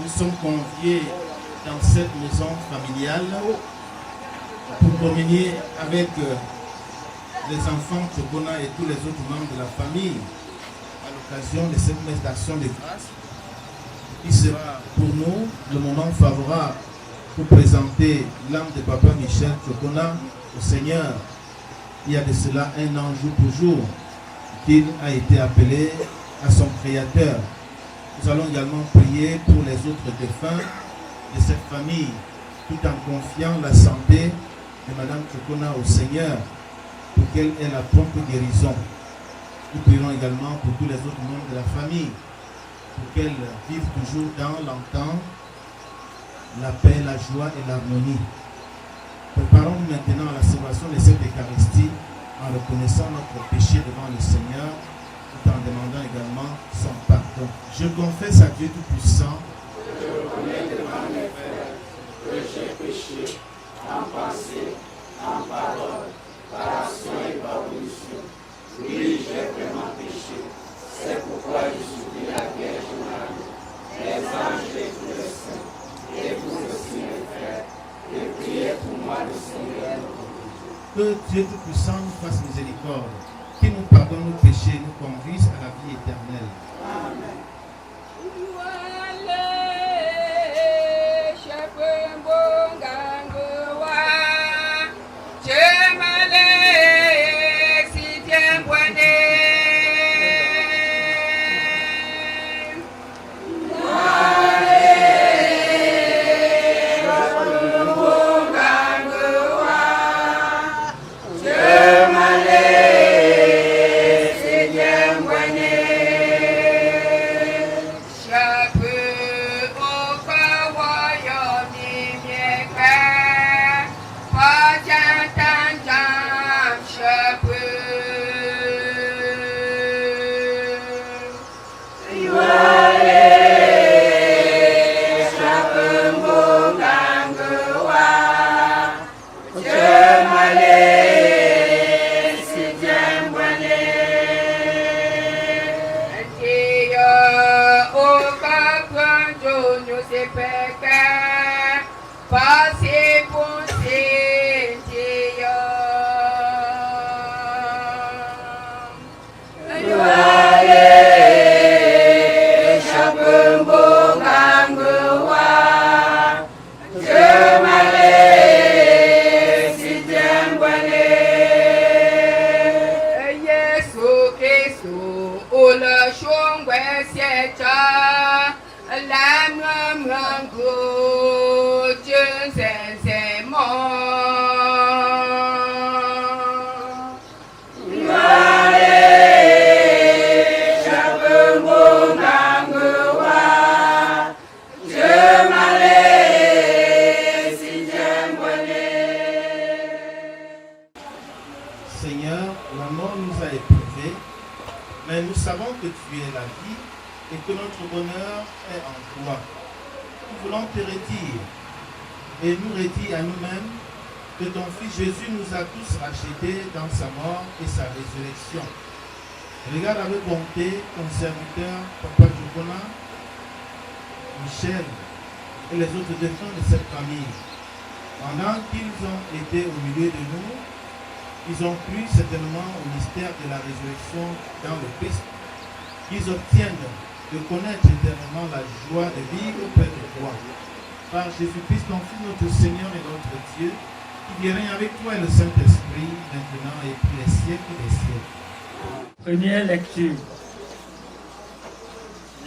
nous sommes conviés dans cette maison familiale pour communier avec les enfants Chokona et tous les autres membres de la famille à l'occasion de cette messe d'action de grâce qui sera pour nous le moment favorable pour présenter l'âme de Papa Michel Chokona au Seigneur. Il y a de cela un an jour pour jour qu'il a été appelé à son Créateur. Nous allons également prier pour les autres défunts de cette famille, tout en confiant la santé de Madame Chokona au Seigneur pour qu'elle ait la prompte guérison. Nous prierons également pour tous les autres membres de la famille, pour qu'elle vive toujours dans l'entente, la paix, la joie et l'harmonie. Préparons-nous maintenant à la célébration de cette Eucharistie en reconnaissant notre péché devant le Seigneur, tout en demandant également son pardon. Je confesse à Dieu Tout-Puissant, je reconnais devant mes frères que j'ai péché en pensée, en parole, par action et par omission. Oui, j'ai vraiment péché. C'est pourquoi je supplie la Vierge Marie, les anges et tous les saints, et vous aussi mes frères, de prier pour moi le Seigneur. Que Dieu Tout-Puissant nous fasse miséricorde, qu'il nous pardonne nos péchés et nous conduise à la vie éternelle. Amen. Seigneur, la mort nous a éprouvés, mais nous savons que tu es la vie et que notre bonheur est en toi. Nous voulons te redire et nous redire à nous-mêmes que ton Fils Jésus nous a tous rachetés dans sa mort et sa résurrection. Regarde avec bonté ton serviteur, Papa Chokona, Michel et les autres défunts de cette famille. Pendant qu'ils ont été au milieu de nous, ils ont cru certainement au mystère de la résurrection dans le Christ, qu'ils obtiennent de connaître éternellement la joie de vivre auprès de toi. Par Jésus-Christ, ton Fils, notre Seigneur et notre Dieu, qui vit règne avec toi et le Saint-Esprit, maintenant et pour les siècles des siècles. Première lecture.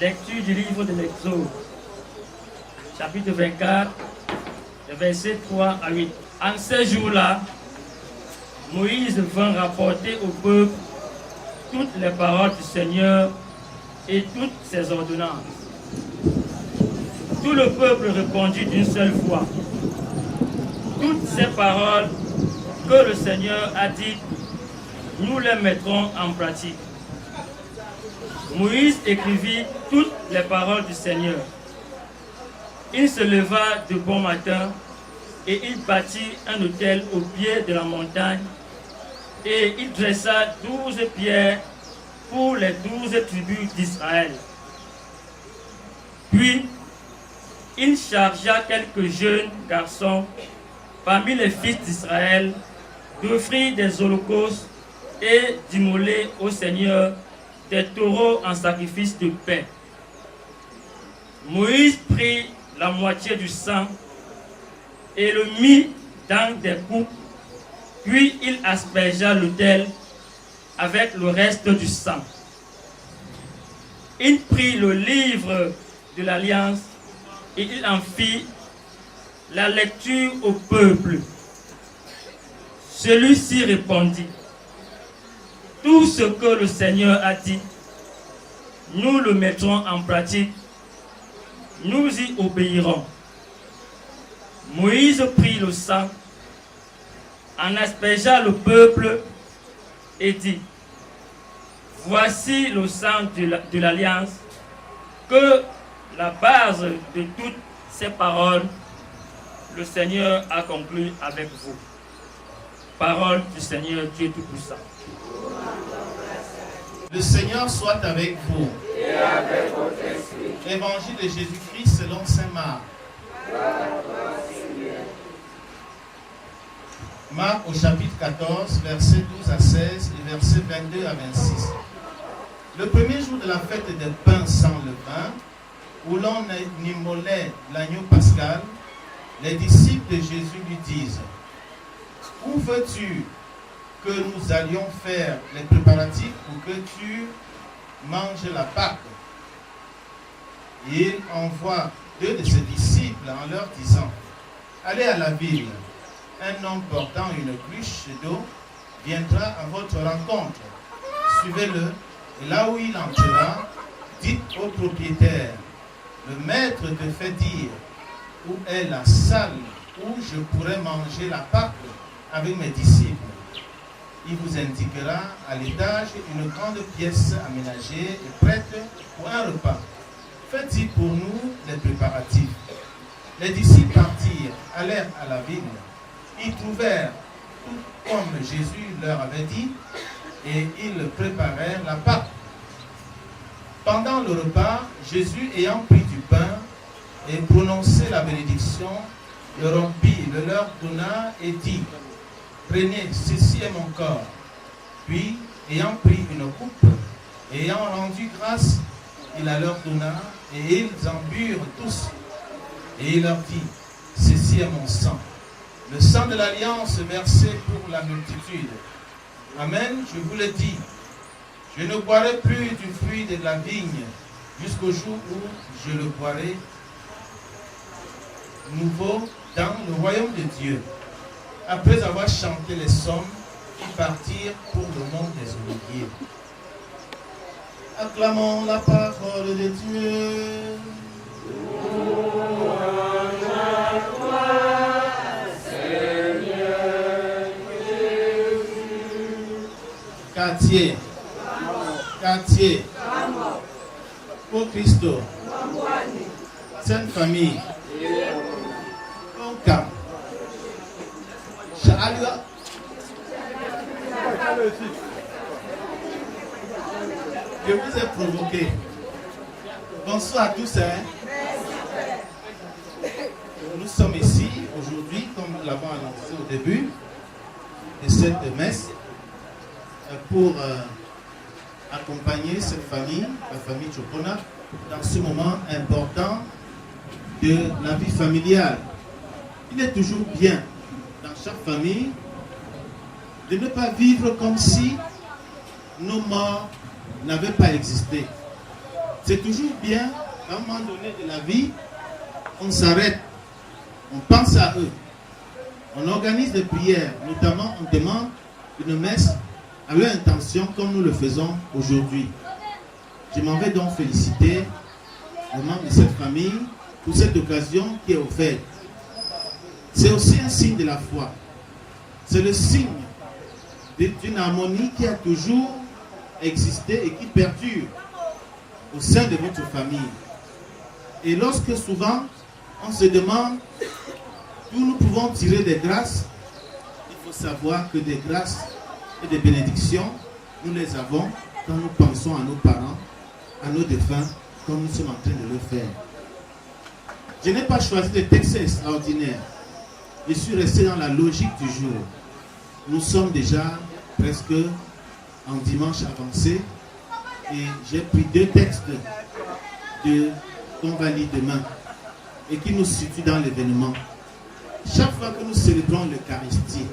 Lecture du livre de l'Exode, chapitre 24, versets 3 à 8. En ces jours-là, Moïse vint rapporter au peuple toutes les paroles du Seigneur et toutes ses ordonnances. Tout le peuple répondit d'une seule voix. Toutes ces paroles que le Seigneur a dites, nous les mettrons en pratique. Moïse écrivit toutes les paroles du Seigneur. Il se leva de bon matin et il bâtit un autel au pied de la montagne et il dressa 12 pierres pour les 12 tribus d'Israël. Puis il chargea quelques jeunes garçons parmi les fils d'Israël d'offrir des holocaustes et d'immoler au Seigneur des taureaux en sacrifice de paix. Moïse prit la moitié du sang et le mit dans des coupes, puis il aspergea l'autel avec le reste du sang. Il prit le livre de l'Alliance et il en fit la lecture au peuple. Celui-ci répondit: tout ce que le Seigneur a dit, nous le mettrons en pratique, nous y obéirons. Moïse prit le sang, en aspergea le peuple et dit: voici le sang de l'Alliance, que la base de toutes ces paroles, le Seigneur a conclu avec vous. Parole du Seigneur Dieu Tout-Puissant. Le Seigneur soit avec vous. Et avec votre esprit. Évangile de Jésus-Christ selon saint Marc. Marc au chapitre 14, versets 12 à 16 et versets 22 à 26. Le premier jour de la fête des pains sans levain, où l'on immolait l'agneau pascal, les disciples de Jésus lui disent: où veux-tu que nous allions faire les préparatifs pour que tu manges la Pâque? Et il envoie 2 de ses disciples en leur disant: allez à la ville, un homme portant une cruche d'eau viendra à votre rencontre. Suivez-le, et là où il entrera, dites au propriétaire: le maître te fait dire où est la salle où je pourrais manger la Pâque avec mes disciples. Il vous indiquera à l'étage une grande pièce aménagée et prête pour un repas. Faites-y pour nous les préparatifs. Les disciples partirent, allèrent à la ville. Ils trouvèrent tout comme Jésus leur avait dit, et ils préparèrent la Pâque. Pendant le repas, Jésus, ayant pris du pain et prononcé la bénédiction, le rompit, le leur donna et dit: prenez, ceci est mon corps. Puis, ayant pris une coupe, et ayant rendu grâce, il la leur donna, et ils en burent tous. Et il leur dit: ceci est mon sang, le sang de l'alliance versé pour la multitude. Amen, je vous le dis, je ne boirai plus du fruit de la vigne jusqu'au jour où je le boirai nouveau dans le royaume de Dieu. Après avoir chanté les psaumes, ils partirent pour le mont des Oliviers. Acclamons la parole de Dieu. Quartier, quartier, au Christo, Sainte Famille, Onka, Shaalua. Je vous ai provoqué. Bonsoir à tous. Nous sommes ici aujourd'hui, comme nous l'avons annoncé au début de cette messe, pour accompagner cette famille, la famille Chokona, dans ce moment important de la vie familiale. Il est toujours bien, dans chaque famille, de ne pas vivre comme si nos morts n'avaient pas existé. C'est toujours bien, à un moment donné de la vie, on s'arrête, on pense à eux, on organise des prières, notamment on demande une messe à leur intention comme nous le faisons aujourd'hui. Je m'en vais donc féliciter les membres de cette famille pour cette occasion qui est offerte. C'est aussi un signe de la foi. C'est le signe d'une harmonie qui a toujours existé et qui perdure au sein de votre famille. Et lorsque souvent on se demande d'où nous pouvons tirer des grâces, il faut savoir que des grâces et des bénédictions, nous les avons quand nous pensons à nos parents, à nos défunts, comme nous sommes en train de le faire. Je n'ai pas choisi de textes extraordinaires. Je suis resté dans la logique du jour. Nous sommes déjà presque en dimanche avancé et j'ai pris 2 textes qu'on va lire demain et qui nous situent dans l'événement. Chaque fois que nous célébrons l'Eucharistie,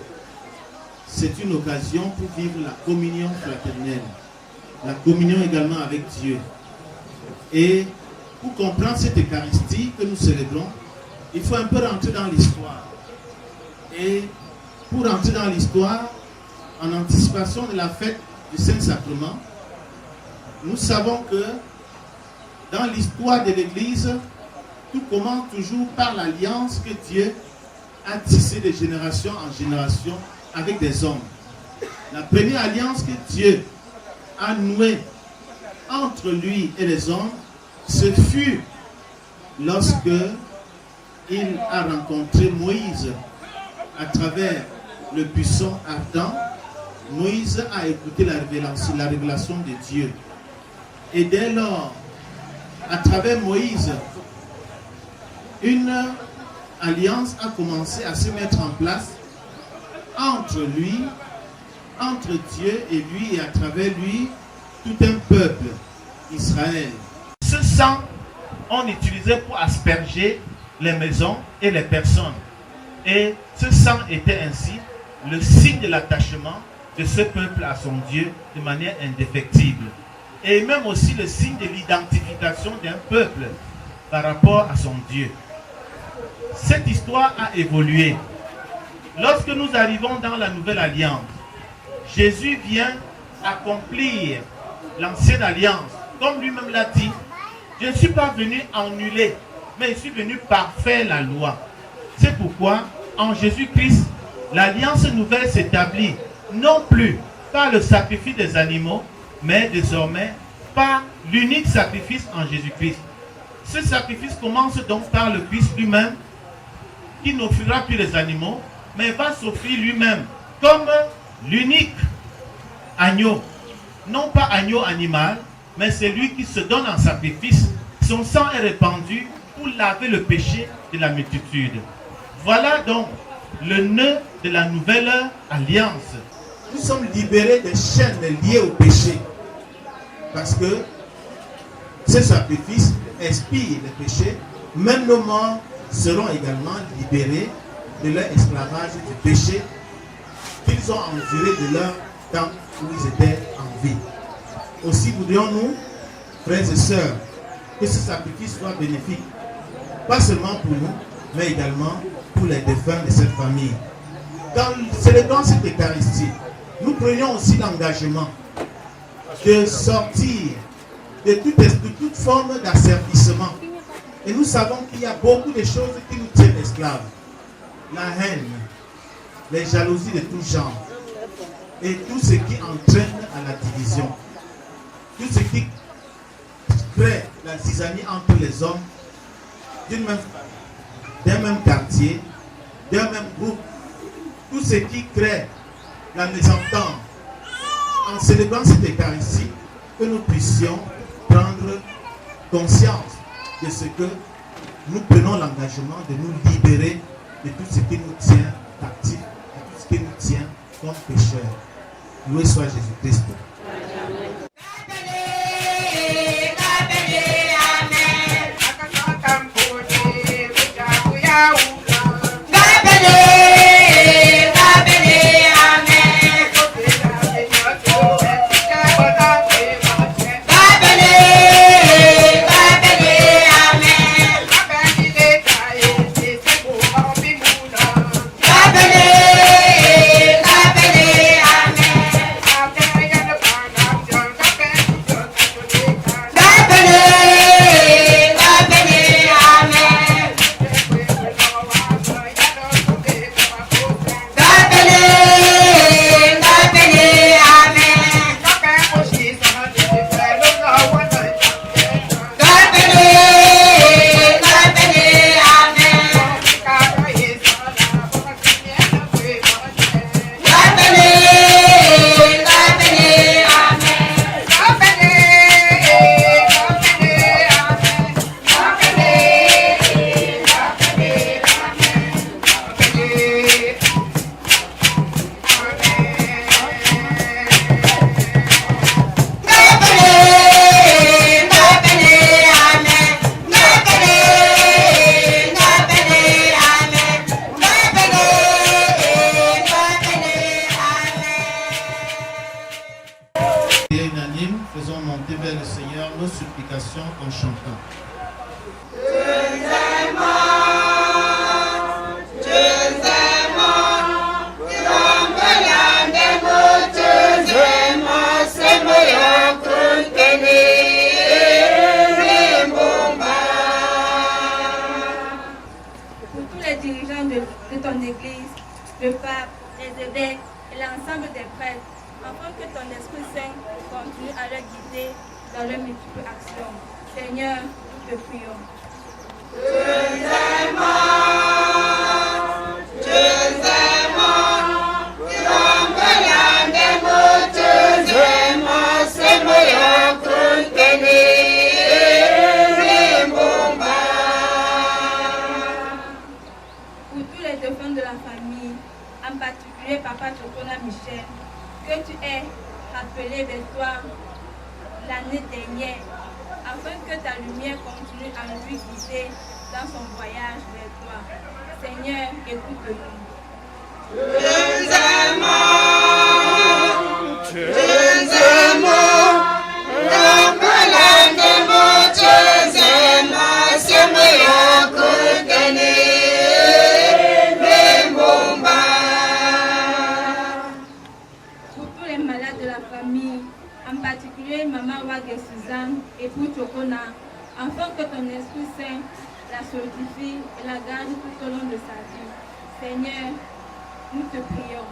c'est une occasion pour vivre la communion fraternelle, la communion également avec Dieu. Et pour comprendre cette Eucharistie que nous célébrons, il faut un peu rentrer dans l'histoire. Et pour rentrer dans l'histoire, en anticipation de la fête du Saint-Sacrement, nous savons que dans l'histoire de l'Église, tout commence toujours par l'alliance que Dieu a tissée de génération en génération avec des hommes. La première alliance que Dieu a nouée entre lui et les hommes, ce fut lorsque il a rencontré Moïse à travers le buisson ardent. Moïse a écouté la révélation de Dieu. Et dès lors, à travers Moïse, une alliance a commencé à se mettre en place entre lui, entre Dieu et lui, et à travers lui, tout un peuple, Israël. Ce sang, on utilisait pour asperger les maisons et les personnes. Et ce sang était ainsi le signe de l'attachement de ce peuple à son Dieu de manière indéfectible. Et même aussi le signe de l'identification d'un peuple par rapport à son Dieu. Cette histoire a évolué. Lorsque nous arrivons dans la nouvelle alliance, Jésus vient accomplir l'ancienne alliance. Comme lui-même l'a dit, je ne suis pas venu annuler, mais je suis venu parfaire la loi. C'est pourquoi, en Jésus-Christ, l'alliance nouvelle s'établit non plus par le sacrifice des animaux, mais désormais par l'unique sacrifice en Jésus-Christ. Ce sacrifice commence donc par le Christ lui-même, qui n'offrira plus les animaux, mais va s'offrir lui-même comme l'unique agneau. Non pas agneau animal, mais c'est lui qui se donne en sacrifice. Son sang est répandu pour laver le péché de la multitude. Voilà donc le nœud de la nouvelle alliance. Nous sommes libérés des chaînes liées au péché. Parce que ce sacrifice expire le péché. Même nos morts seront également libérés de leur esclavage du péché qu'ils ont enduré de leur temps où ils étaient en vie. Aussi voudrions-nous, frères et sœurs, que ce sacrifice soit bénéfique, pas seulement pour nous, mais également pour les défunts de cette famille. Quand célébrant cette Eucharistie, nous prenions aussi l'engagement de sortir de toute forme d'asservissement. Et nous savons qu'il y a beaucoup de choses qui nous tiennent esclaves. La haine, les jalousies de tout genre, et tout ce qui entraîne à la division. Tout ce qui crée la zizanie entre les hommes d'un même quartier, d'un même groupe. Tout ce qui crée la mésentente. En célébrant cette Eucharistie, que nous puissions prendre conscience de ce que nous prenons l'engagement de nous libérer de tout ce qui nous tient captifs, de tout ce qui nous tient comme pécheurs. Loué soit Jésus-Christ. De ton église, le pape, les évêques et l'ensemble des prêtres, afin que ton Esprit Saint continue à leur guider dans leurs multiples actions. Seigneur, nous te prions. En particulier Papa Chokona Michel, que tu aies rappelé vers toi l'année dernière, afin que ta lumière continue à lui guider dans son voyage vers toi. Seigneur, écoute-nous. En particulier Maman Wag et Suzanne et pour Chokona, afin que ton Esprit Saint la solidifie et la garde tout au long de sa vie. Seigneur, nous te prions.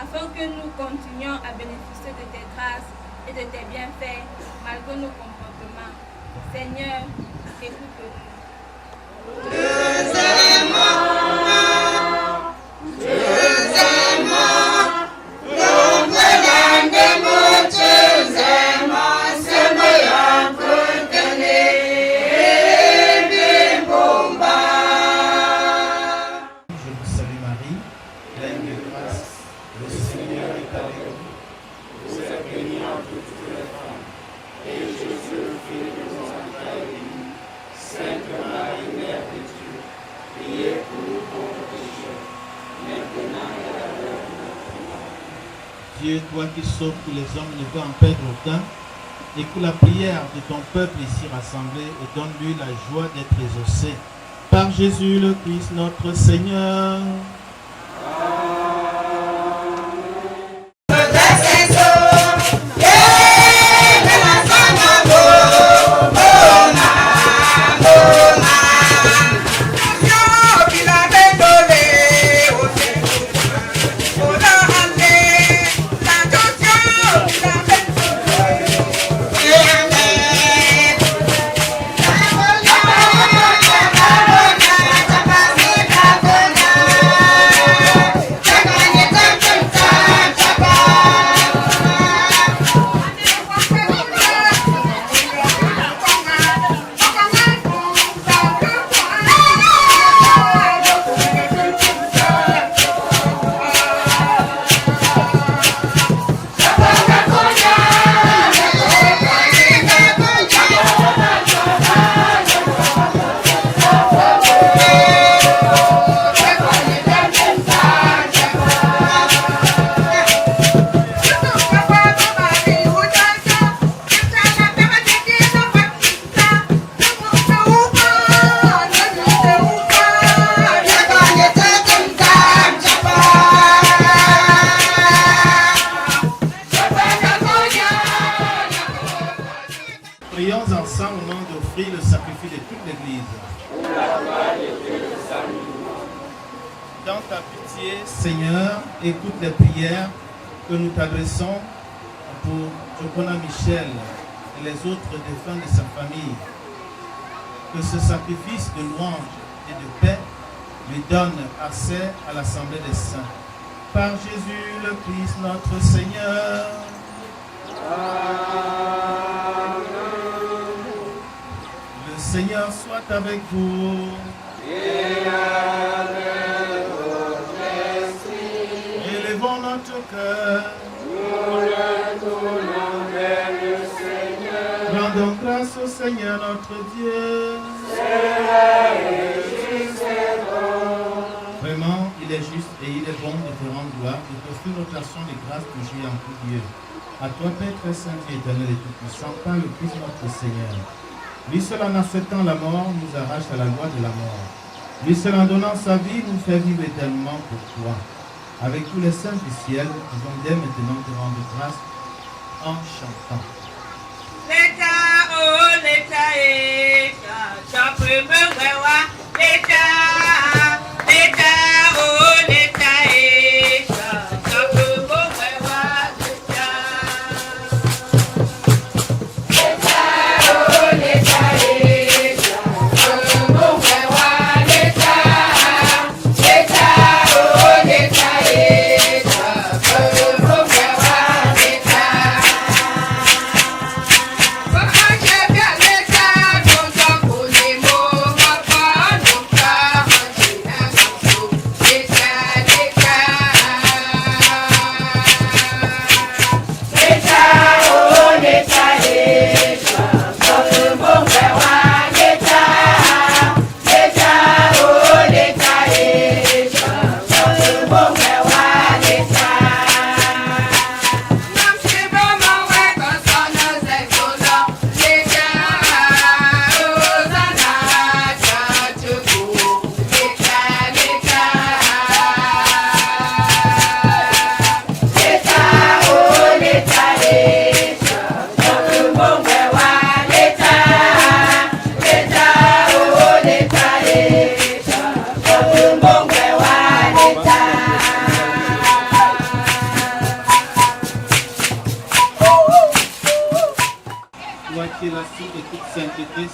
Afin que nous continuions à bénéficier de tes grâces et de tes bienfaits malgré nos comportements. Seigneur, écoute-nous. Dieu, toi qui sauves tous les hommes, ne veux en perdre aucun. Écoute la prière de ton peuple ici rassemblé et donne-lui la joie d'être exaucé. Par Jésus le Christ, notre Seigneur. Prions ensemble au nom d'offrir le sacrifice de toute l'Église. Dans ta pitié, Seigneur, écoute les prières que nous t'adressons pour Chokona Michel et les autres défunts de sa famille. Que ce sacrifice de louange et de paix lui donne accès à l'Assemblée des saints. Par Jésus le Christ, notre Seigneur. Le Seigneur soit avec vous. Et avec votre esprit. Élevons notre cœur. Nous le tournons vers grâce au Seigneur notre Dieu. Vraiment, il est juste et il est bon de te rendre gloire, de t'offrir notre action de grâce que j'ai en tout Dieu. À toi, Père très saint et éternel et tout-puissant, par le Christ notre Seigneur. Lui seul en acceptant la mort nous arrache à la loi de la mort. Lui seul en donnant sa vie nous fait vivre éternellement pour toi. Avec tous les saints du ciel, nous pouvons dès maintenant te rendre grâce en chantant. L'État, oh l'État est, ça peut me voir. L'État, oh l'État est, ça peut me voir.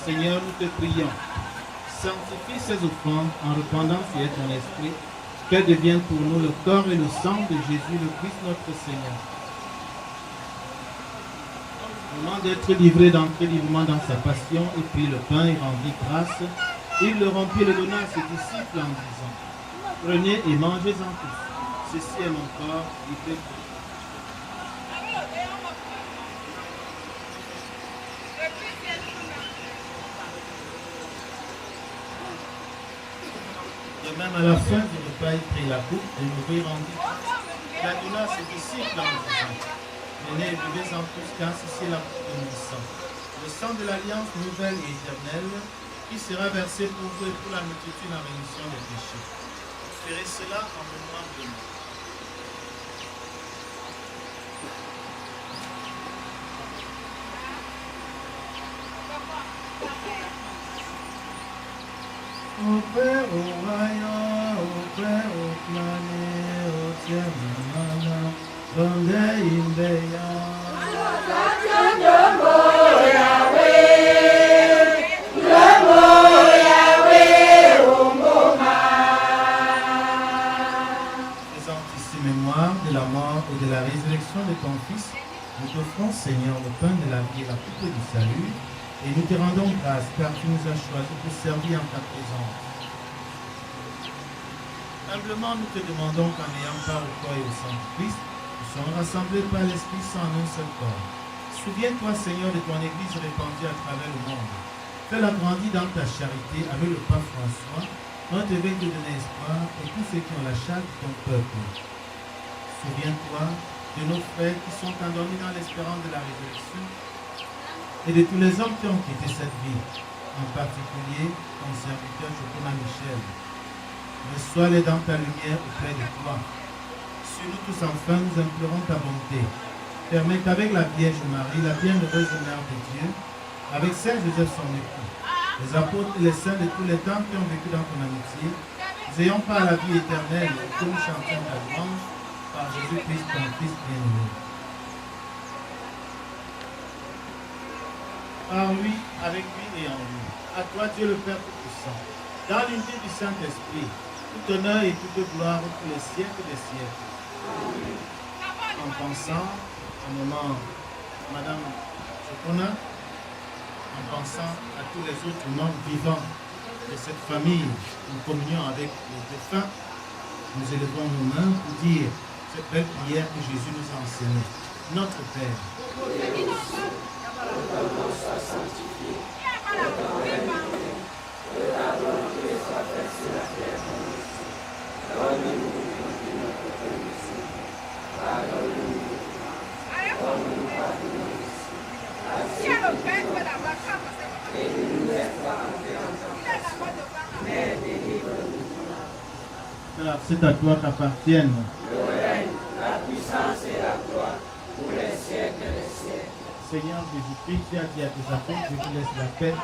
Seigneur, nous te prions. Sanctifie ces offrandes en répandant sur ton esprit, qu'elles deviennent pour nous le corps et le sang de Jésus, le Christ notre Seigneur. Au moment d'être livré d'entrer librement dans sa passion, et puis le pain et rendit grâce, il le rompit et le donna à ses disciples en disant, prenez et mangez-en tous. Ceci est mon corps, livré pour vous. De même, à la fin du repas, il prit la coupe et nous lui rendit. Il la donna à ses disciples en disant, venez et buvez-en tous, car ceci est la coupe de mon sang. Le sang de l'alliance nouvelle et éternelle, qui sera versé pour vous et pour la multitude en rémission des péchés. Ferez cela en mémoire de moi. Au Père, au royaume, au Père, au plané, au ciel, donde imbeya. Présente ici mémoire de la mort et de la résurrection de ton Fils, nous t'offrons, Seigneur, le pain de la vie et la coupe du salut. Et nous te rendons grâce car tu nous as choisis pour servir en ta présence. Humblement, nous te demandons qu'en ayant part au corps et au sang du Christ, nous soyons rassemblés par l'Esprit Saint en un seul corps. Souviens-toi, Seigneur, de ton Église répandue à travers le monde. Fais-la grandir dans ta charité avec le pape François, un évêque de donner espoir et tous ceux qui ont la charge de ton peuple. Souviens-toi de nos frères qui sont endormis dans l'espérance de la résurrection, et de tous les hommes qui ont quitté cette vie, en particulier ton serviteur Chokona Michel. Reçois-les dans ta lumière auprès de toi. Sur nous tous enfin, nous implorons ta bonté. Permets qu'avec la Vierge Marie, la bienheureuse mère de Dieu, avec Saint Joseph son époux, les apôtres et les saints de tous les temps qui ont vécu dans ton amitié, nous ayons part à la vie éternelle, que nous chantons ta louange par Jésus-Christ, ton Fils bien-aimé. Par lui, avec lui et en lui. À toi, Dieu le Père Tout-Puissant, dans l'unité du Saint-Esprit, tout honneur et toute gloire pour les siècles des siècles. En pensant, en nommant Madame Chokona, en pensant à tous les autres membres vivants de cette famille, en communion avec les défunts, nous élevons nos mains pour dire cette belle prière que Jésus nous a enseignée. Notre Père, Père, c'est à toi qu'appartiennent le règne, la puissance et la gloire pour les siècles des siècles. Seigneur Jésus-Christ, tu as dit à tes apôtres, je vous laisse la paix,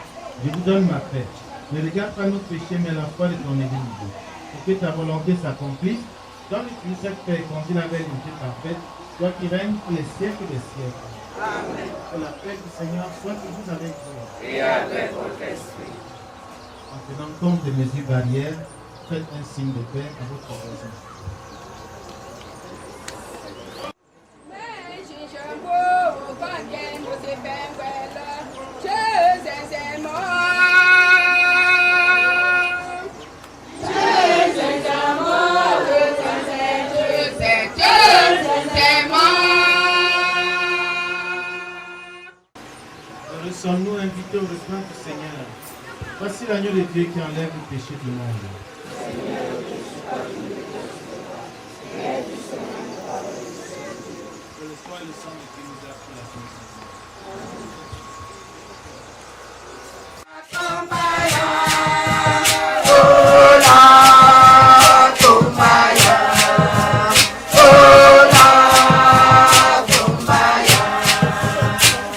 je vous donne ma paix. Ne regarde pas nos péchés, mais la foi de ton Église. Pour que ta volonté s'accomplisse, donne-nous cette paix et conduis la vérité parfaite, toi qui règnes pour les siècles des siècles. Amen. Que la paix du Seigneur soit toujours avec vous. Et avec votre esprit. En tenant compte des mesures barrières, faites un signe de paix à votre présence. Sommes-nous invités au repas du Seigneur? Voici l'agneau de Dieu qui enlève le péché du monde. Que le soir et le sang de Dieu nous a pour la connaissance.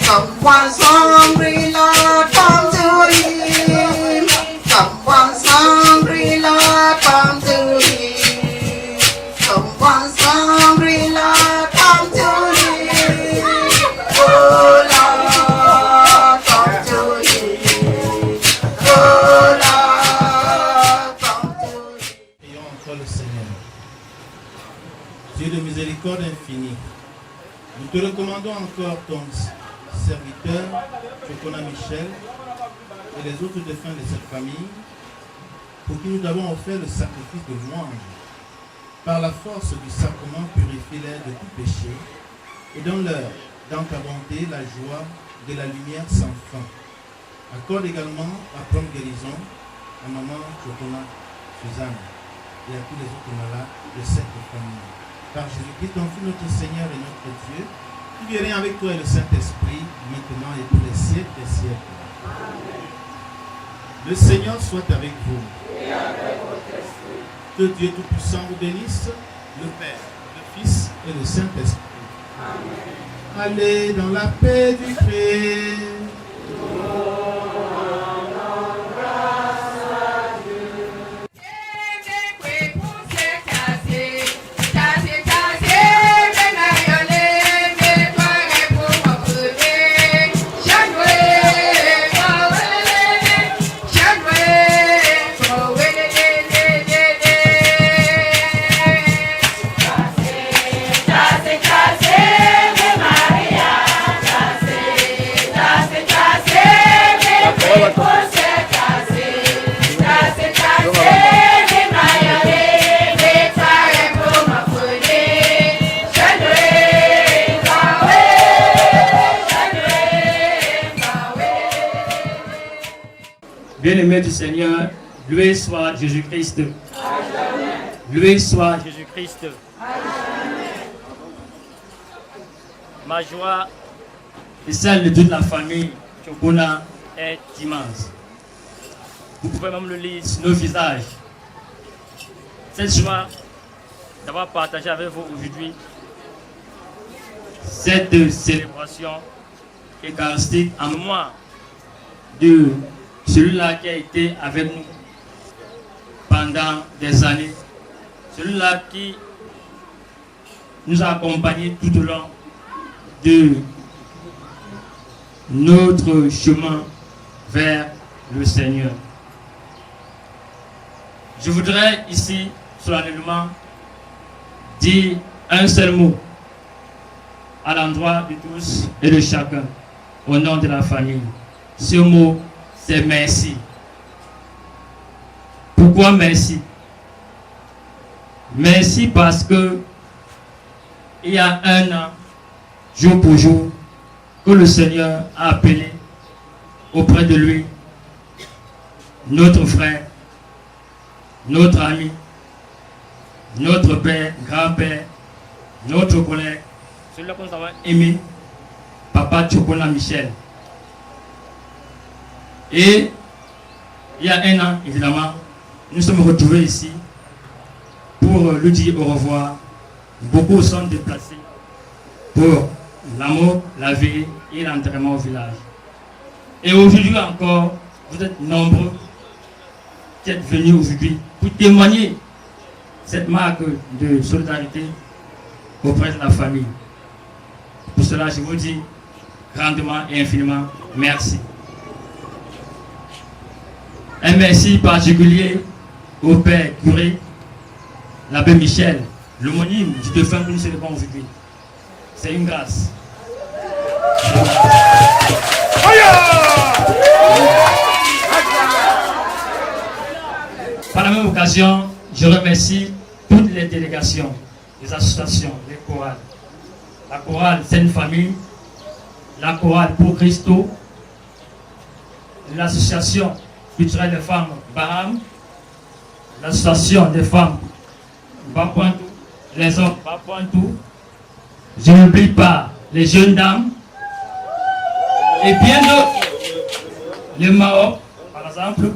Someone's hungry, Lord, come to him. Someone's hungry, Lord, come to him. Someone's hungry, Lord, come to him. Oh Lord, come to him. Oh Lord, come to him. Prions encore le Seigneur. Dieu de miséricorde infinie, nous te recommandons encore ton serviteur, Chokona Michel, et les autres défunts de cette famille, pour qui nous avons offert le sacrifice de louange. Par la force du sacrement, purifie-les de tout péché, et donne-leur, dans ta bonté, la joie de la lumière sans fin. Accorde également la prompte guérison à maman Chokona Suzanne et à tous les autres malades de cette famille. Par Jésus-Christ, ton Fils, notre Seigneur et notre Dieu, qui vient avec toi et le Saint-Esprit, maintenant et pour les siècles des siècles. Amen. Le Seigneur soit avec vous. Et avec votre esprit. Que Dieu Tout-Puissant vous bénisse, le Père, le Fils et le Saint-Esprit. Amen. Allez dans la paix du Christ. Bien-aimés du Seigneur, loué soit Jésus-Christ. Loué soit Jésus-Christ. Ma joie et celle de toute la famille Chokona est immense. Vous pouvez même le lire sur nos visages. Cette joie d'avoir partagé avec vous aujourd'hui cette célébration eucharistique en mémoire de celui-là qui a été avec nous pendant des années, celui-là qui nous a accompagnés tout au long de notre chemin vers le Seigneur. Je voudrais ici, solennellement, dire un seul mot à l'endroit de tous et de chacun, au nom de la famille. Ce mot, c'est merci. Pourquoi merci? Merci parce que il y a un an, jour pour jour, que le Seigneur a appelés auprès de lui, notre frère, notre ami, notre père, grand-père, notre collègue, celui-là qu'on va aimer, Papa Tchokona Michel. Et il y a un an, évidemment, nous sommes retrouvés ici pour lui dire au revoir. Beaucoup sont déplacés pour l'amour, la vie et l'enterrement au village. Et aujourd'hui encore, vous êtes nombreux qui êtes venus aujourd'hui pour témoigner cette marque de solidarité auprès de la famille. Pour cela, je vous dis grandement et infiniment merci. Un merci particulier au père curé, l'abbé Michel, l'homonyme du défunt que nous célébrons aujourd'hui. C'est une grâce. Par la même occasion, je remercie toutes les délégations, les associations, les chorales. La chorale Sainte Famille, la chorale pour Christo, l'association culturelle des femmes Baham, l'association des femmes Bapointou, les hommes Bapointou. Je n'oublie pas les jeunes dames et bien d'autres, les Maroc par exemple,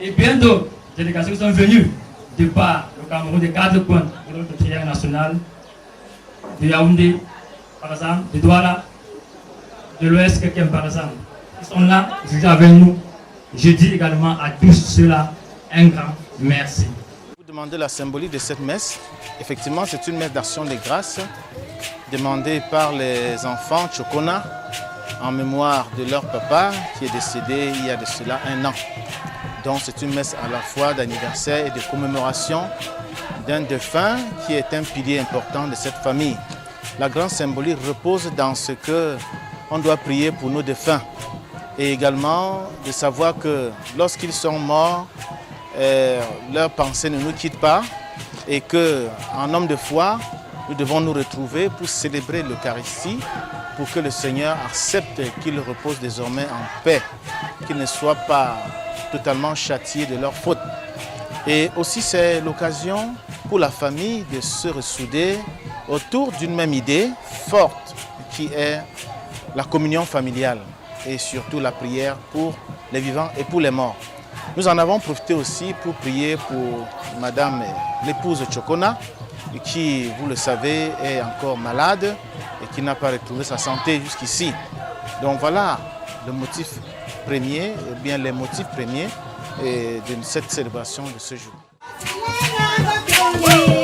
et bien d'autres délégations qui sont venues de par le Cameroun, des 4 coins de notre triangle national, de Yaoundé par exemple, de Douala, de l'Ouest, quelqu'un par exemple. Ils sont là, ils sont avec nous. Je dis également à tous ceux-là un grand merci. Vous demandez la symbolique de cette messe. Effectivement, c'est une messe d'action de grâce demandée par les enfants Tchokona en mémoire de leur papa qui est décédé il y a de cela 1 an. Donc c'est une messe à la fois d'anniversaire et de commémoration d'un défunt qui est un pilier important de cette famille. La grande symbolique repose dans ce que on doit prier pour nos défunts et également de savoir que lorsqu'ils sont morts, leur pensée ne nous quitte pas et qu'en homme de foi, nous devons nous retrouver pour célébrer l'Eucharistie, pour que le Seigneur accepte qu'il repose désormais en paix, qu'il ne soit pas totalement châtié de leurs fautes. Et aussi c'est l'occasion pour la famille de se ressouder autour d'une même idée forte qui est la communion familiale et surtout la prière pour les vivants et pour les morts. Nous en avons profité aussi pour prier pour Madame l'épouse Tchokona qui, vous le savez, est encore malade et qui n'a pas retrouvé sa santé jusqu'ici. Donc voilà le motif premier, ou bien les motifs premiers de cette célébration de ce jour. Yeah.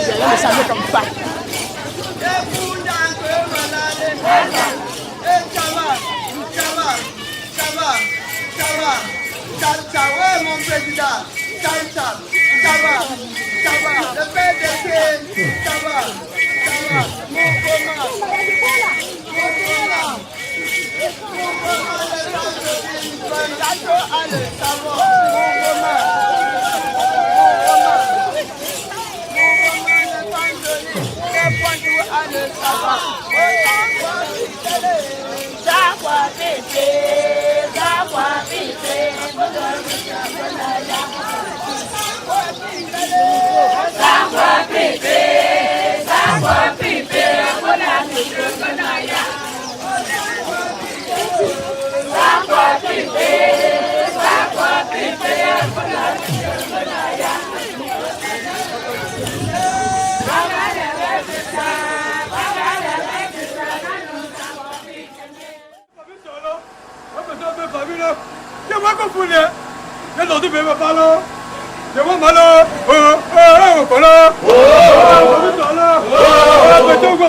j'ai rien de changer comme ça. Ça va, mon président. Ça va. Le père de Dieu, ça va. Mon commun.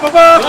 Papa,